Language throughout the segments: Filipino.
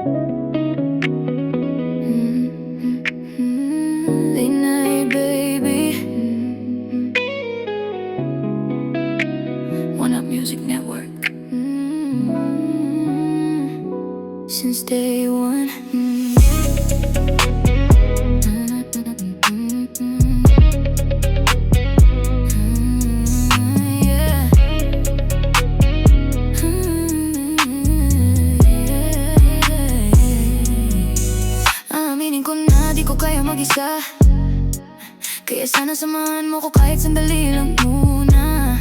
Late night, baby. One Up Music Network. Since day one. Aminin ko na di ko kaya mag-isa, kaya sana samahan mo ko kahit sandali lang muna.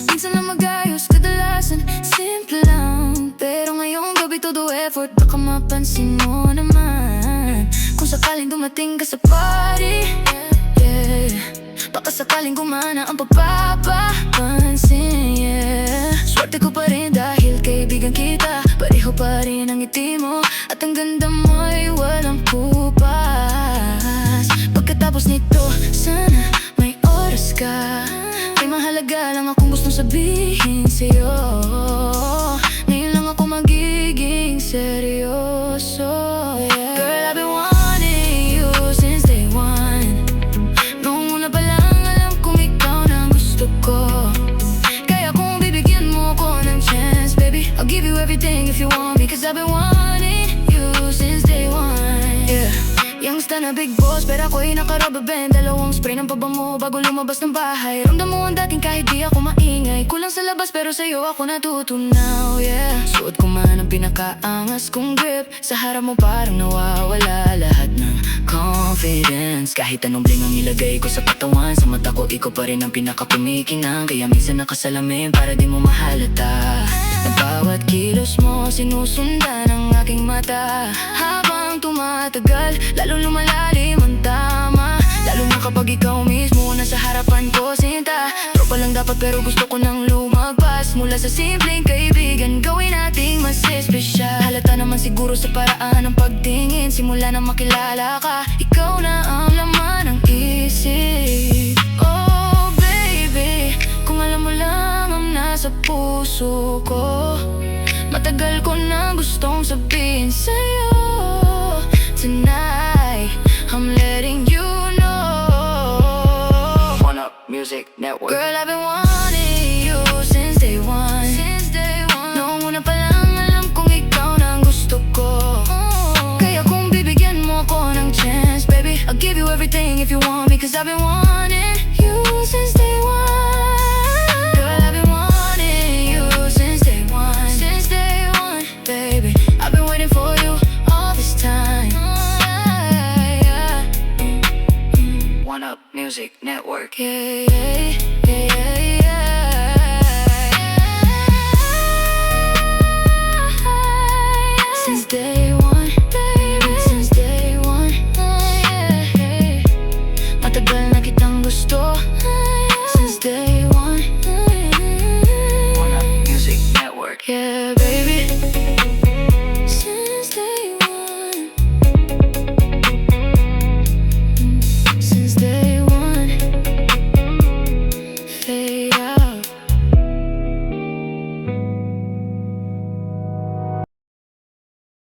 Minsan lang mag-ayos, kadalasan simple lang, pero ngayong gabi todo effort, baka mapansin mo naman. Kung sakaling dumating ka sa party, yeah, baka sakaling gumana ang pagpapapansin, yeah. Swerte ko pa rin dahil kaibigan kita, pareho pa rin ang ngiti mo, at ang ganda mo'y walang kupas. Pagkatapos nito, sana may oras ka, may mahalaga lang akong gustong sabihin sa'yo. Ngayon lang ako magiging seryoso, yeah. Girl, I've been wanting you since day one. Noong una pa lang alam kong ikaw na ang gusto ko, kaya kung bibigyan mo ko ng chance, baby, I'll give you everything if you want me, cause I've been wanting you since day one, yeah. Youngsta na big boss, pero ako'y naka-rubber band, dalawang spray ng pabango bago lumabas ng bahay. Ramdam mo ang dating kahit di ako maingay, kulang sa labas pero sa'yo ako natutunaw, yeah. Suot ko man ang pinakaangas kong grip, sa harap mo parang nawawala lahat ng confidence. Kahit anong bling ang ilagay ko sa katawan, sa mata ko ikaw pa rin ang pinakapumikinang, kaya minsan nakasalamin para di mo mahalata. Ang bawat kilos mo sinusundan ng aking mata, habang tumatagal lalong lumalalim ang tama, lalo na kapag ikaw mismo nasa harapan ko, sinta. Tropa lang dapat pero gusto ko nang lumagpas, mula sa simpleng kaibigan gawin nating mas espesyal. Halata naman siguro sa paraan ng pagtingin, simula na makilala ka, ikaw na ang laman ng isip. Oh baby, kung alam mo lang ang nasa puso ko, matagal ko na gustong sabihin sa'yo. Tonight, I'm letting you know. One Up Music Network. Girl, I've been wanting you since day one. Noong una pa lang alam kong ikaw na ang gusto ko, kaya kung bibigyan mo ko ng chance, baby, I'll give you everything if you want me, cause I've been wanting you since day one. Girl, I've been wanting you since day one. Baby, I've been waiting for you all this time. One Up Music Network. Yeah, yeah, yeah, yeah. Since day one, baby, since day one, yeah. Matagal na kitang gusto, since day one. One Up Music Network. Yeah.